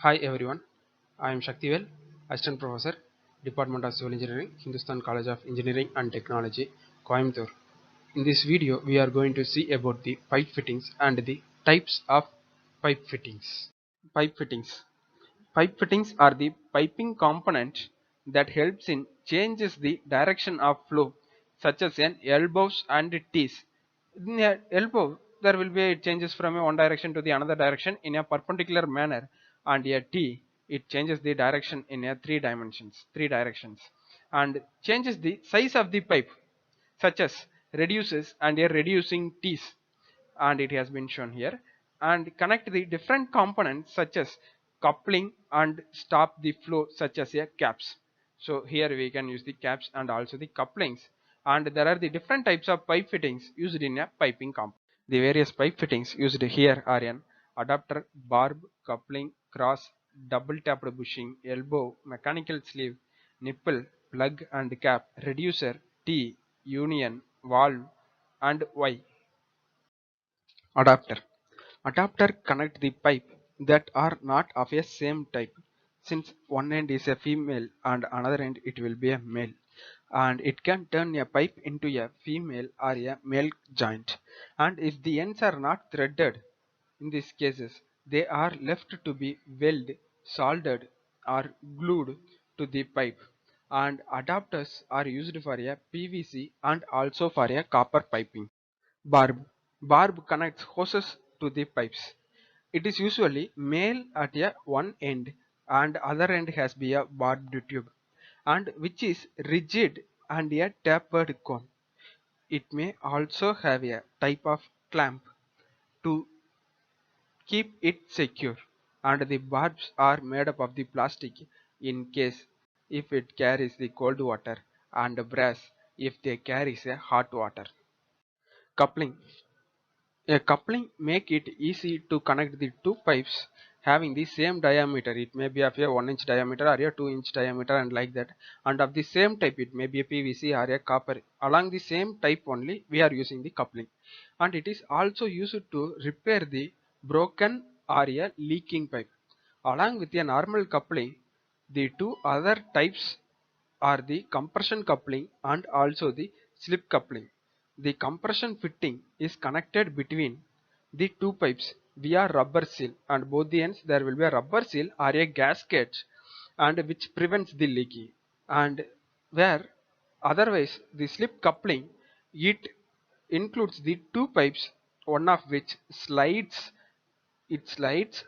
Hi everyone, I am Shaktivel, Assistant Professor, Department of Civil Engineering, Hindustan College of Engineering and Technology, Coimbatore. In this video, we are going to see about the pipe fittings and the types of pipe fittings. Pipe fittings. Pipe fittings are the piping component that helps in changes the direction of flow, such as an elbows and T's. In a elbow, there will be changes from one direction to the another direction in a perpendicular manner, and a T it changes the direction in a three directions, and changes the size of the pipe, such as reduces and a reducing T's, and it has been shown here, and connect the different components such as coupling and stop the flow such as a caps. So here we can use the caps and also the couplings, and there are the different types of pipe fittings used in a piping component. The various pipe fittings used here are an adapter, barb, coupling, cross, double tapped bushing, elbow, mechanical sleeve, nipple, plug and cap, reducer, T, union, valve and Y. Adapter. Adapter connect the pipe that are not of a same type, since one end is a female and another end it will be a male, and it can turn a pipe into a female or a male joint, and if the ends are not threaded, in these cases they are left to be welded, soldered or glued to the pipe, and adapters are used for a PVC and also for a copper piping. Barb. Barb connects hoses to the pipes. It is usually male at a one end and other end has be a barbed tube, and which is rigid and a tapered cone. It may also have a type of clamp to keep it secure, and the barbs are made up of the plastic in case if it carries the cold water, and brass if they carries a hot water. Coupling. A coupling make it easy to connect the two pipes having the same diameter. It may be of a 1 inch diameter or a 2 inch diameter and like that, and of the same type. It may be a PVC or a copper. Along the same type only we are using the coupling, and it is also used to repair the broken or a leaking pipe. Along with a normal coupling, the two other types are the compression coupling and also the slip coupling. The compression fitting is connected between the two pipes via rubber seal, and both the ends there will be a rubber seal or a gasket, and which prevents the leaking, and where otherwise the slip coupling it includes the two pipes, one of which slides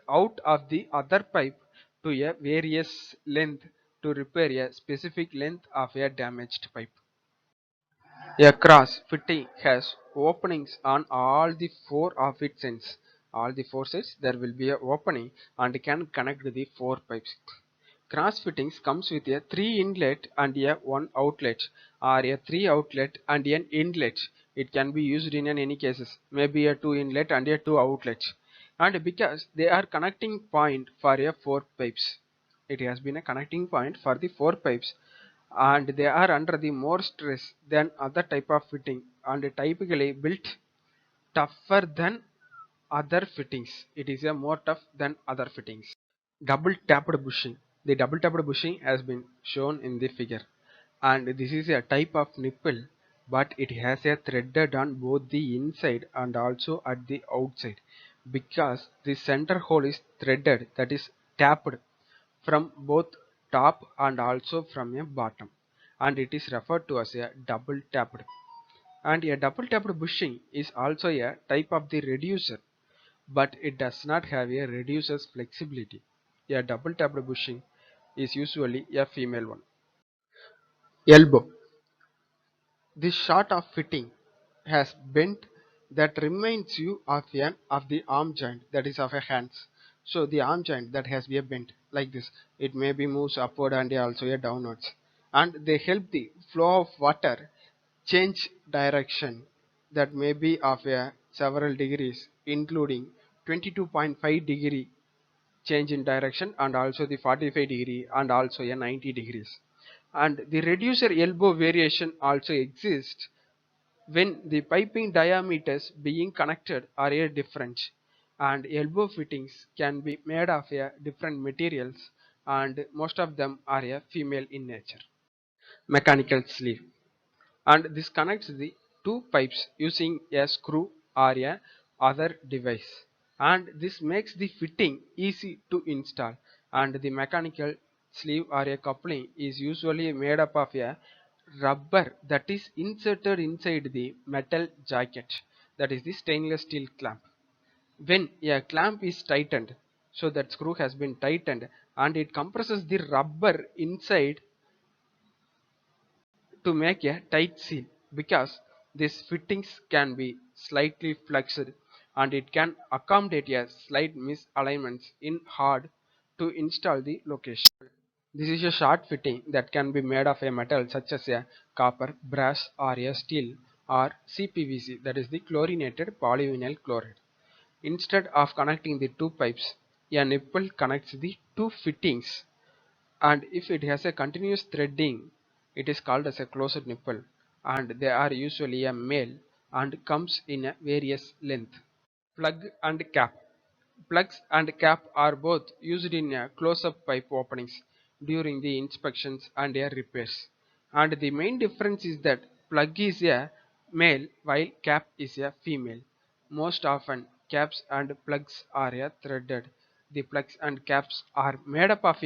out of the other pipe to a various length to repair a specific length of a damaged pipe. A cross fitting has openings on all the four of its ends. All the four sides there will be an opening and can connect the four pipes. Cross fittings comes with a 3 inlet and a 1 outlet, or a 3 outlet and an inlet. It can be used in any cases, maybe a 2 inlet and a 2 outlet. And because they are connecting point for a 4 pipes, it has been a connecting point for the 4 pipes, and they are under the more stress than other type of fitting and typically built tougher than other fittings. It is a more tough than other fittings. Double tapped bushing. The double tapped bushing has been shown in the figure, and this is a type of nipple, but it has a threaded on both the inside and also at the outside, because the center hole is threaded, that is tapped from both top and also from a bottom, and it is referred to as a double tapped. And a double tapped bushing is also a type of the reducer, but it does not have a reducer's flexibility. A double tapped bushing is usually a female one. Elbow. This sort of fitting has bent that reminds you of the arm joint, that is of a hands. So the arm joint that has been bent like this, it may be moves upward and also a downwards, and they help the flow of water change direction, that may be of a several degrees, including 22.5 degree change in direction and also the 45 degree and also a 90 degrees. And the reducer elbow variation also exists when the piping diameters being connected are a different, and elbow fittings can be made of different materials, and most of them are female in nature. Mechanical sleeve, and this connects the two pipes using a screw or a other device, and this makes the fitting easy to install. And the mechanical sleeve or a coupling is usually made up of a rubber that is inserted inside the metal jacket, that is the stainless steel clamp. When a clamp is tightened, so that screw has been tightened, and it compresses the rubber inside to make a tight seal, because these fittings can be slightly flexed and it can accommodate a slight misalignments in hard to install the location. This is a short fitting that can be made of a metal such as a copper, brass or a steel or CPVC, that is the chlorinated polyvinyl chloride. Instead of connecting the two pipes, a nipple connects the two fittings, and if it has a continuous threading, it is called as a closed nipple, and they are usually a male and comes in a various length. Plug and cap. Plugs and cap are both used in a close-up pipe openings during the inspections and repairs. And the main difference is that plug is a male while cap is a female. Most often caps and plugs are threaded. The plugs and caps are made up of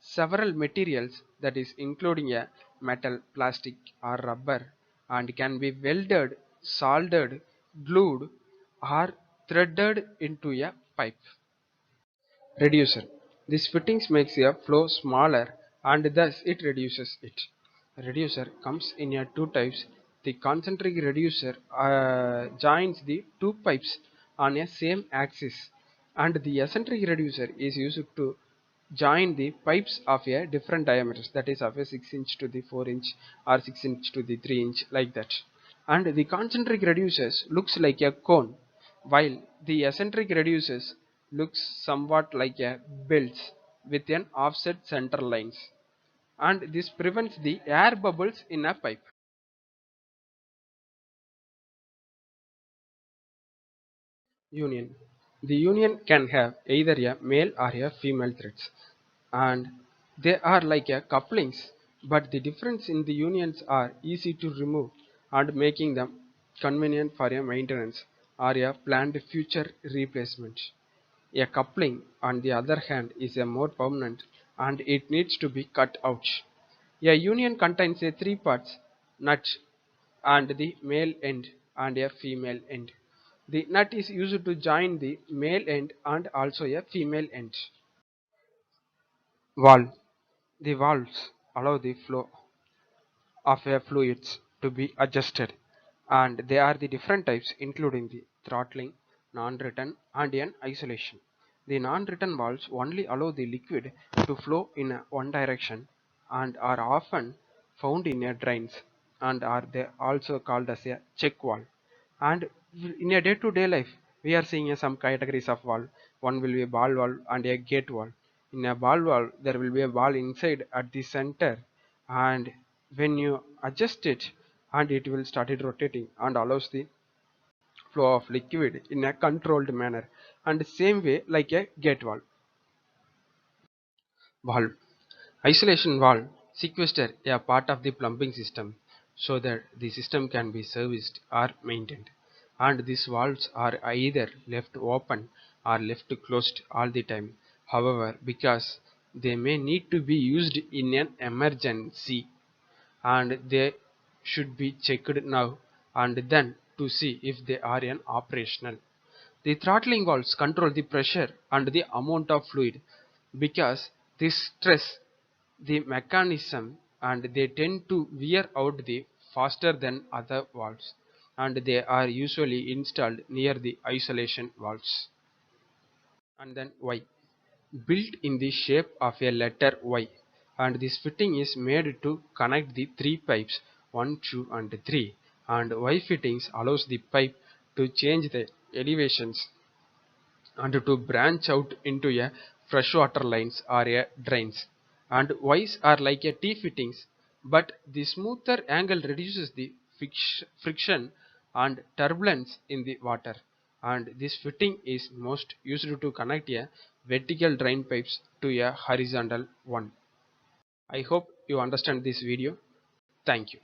several materials, that is including a metal, plastic or rubber, and can be welded, soldered, glued or threaded into a pipe. Reducer. This fittings makes a flow smaller and thus it reduces it. Reducer comes in a two types. The concentric reducer joins the two pipes on a same axis, and the eccentric reducer is used to join the pipes of a different diameters, that is of a 6 inch to the 4 inch or 6 inch to the 3 inch, like that. And the concentric reducers looks like a cone, while the eccentric reducers looks somewhat like a belts with an offset center lines, and this prevents the air bubbles in a pipe. Union. The union can have either a male or a female threads, and they are like a couplings, but the difference in the unions are easy to remove and making them convenient for a maintenance or a planned future replacement. A coupling, on the other hand, is a more permanent and it needs to be cut out. A union contains a three parts nut and the male end and a female end. The nut is used to join the male end and also a female end. Valve. The valves allow the flow of a fluids to be adjusted, and they are the different types including the throttling, non-return and an isolation. The non-return valves only allow the liquid to flow in one direction and are often found in a drains, and are they also called as a check valve. And in a day-to-day life we are seeing some categories of valve. One will be a ball valve and a gate valve. In a ball valve there will be a ball inside at the center, and when you adjust it, and it will start it rotating and allows the flow of liquid in a controlled manner, and same way like a gate valve. Isolation valve sequester a part of the plumbing system so that the system can be serviced or maintained, and these valves are either left open or left closed all the time. However, because they may need to be used in an emergency, and they should be checked now and then to see if they are an operational. The throttling valves control the pressure and the amount of fluid, because this stress the mechanism, and they tend to wear out the faster than other valves, and they are usually installed near the isolation valves. And then Y, built in the shape of a letter Y, and this fitting is made to connect the three pipes 1, 2 and 3, and Y fittings allows the pipe to change the elevations and to branch out into a freshwater lines or a drains. And Ys are like a T fittings, but the smoother angle reduces the friction and turbulence in the water. and this fitting is most used to connect a vertical drain pipes to a horizontal one. I hope you understand this video. Thank you.